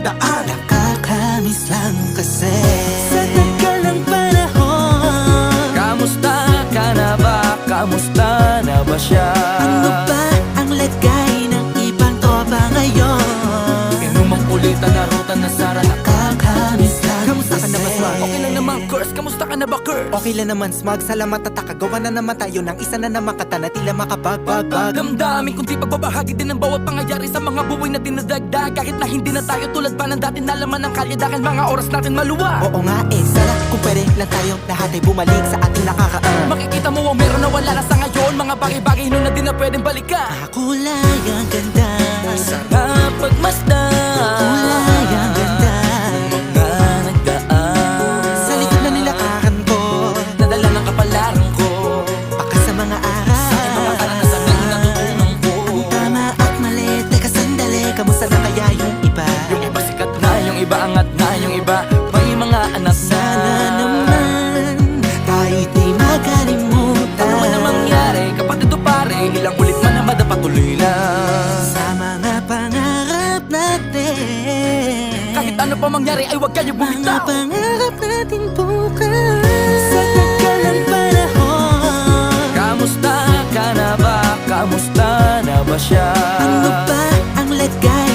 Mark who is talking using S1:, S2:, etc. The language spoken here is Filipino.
S1: daan.
S2: Nakakamiss lang kasi sa tagal ng panahon.
S1: Kamusta ka na ba? Kamusta na ba siya?
S2: Ano ba ang lagay ng ibang tropa ngayon?
S1: Inumang kulitan na ruta na Sara.
S2: Nakakamiss lang
S1: Kamusta ka na ba, Smug?
S2: kasi.
S1: Okay lang naman, Curse. Kamusta ka na ba, Curse?
S2: Okay lang naman, Smug. Salamat at nakagawa na naman tayo ng isa na naman kata na tila makabagbag.
S1: Damdamin kundi pagbabahagi din ng bawat pangyayari sa mga buhay na dinadagdag. Kahit na hindi na tayo tulad pa ng dati na laman ng kalye dahil mga oras natin maluwa.
S2: Oo nga sana kung pwede lang tayo lahat ay bumalik sa ating nakakaan.
S1: Makikita mo ang meron na wala na sa ngayon. Mga bagay-bagay nun na di na pwedeng balikan.
S2: Kulay ang ganda,
S1: Sarap pagmasdan.
S2: kulay ang ganda.
S1: Mga nagdaan
S2: Sa likod na nilakaran ko,
S1: nadala ng kapalaran ko.
S2: baka sa mga araw
S1: Mga karanasan na natutunan ko.
S2: tama at mali, teka sandali, kamusta na kaya yung iba?
S1: Yung iba sikat na, yung iba angat na, yung iba may mga anak na.
S2: Sana naman kahit di makalimutan.
S1: Ano man ang mangyari, kapatid o pare, ilang ulit man na madapatuloy lang.
S2: Sa mga pangarap natin,
S1: Kahit ano pa mangyari ay huwag kayo
S2: mga
S1: bumitaw.
S2: pangarap natin bukas. Sa tagal ng panahon,
S1: Kamusta ka na ba? Kamusta na ba siya?
S2: ano ba ang lagay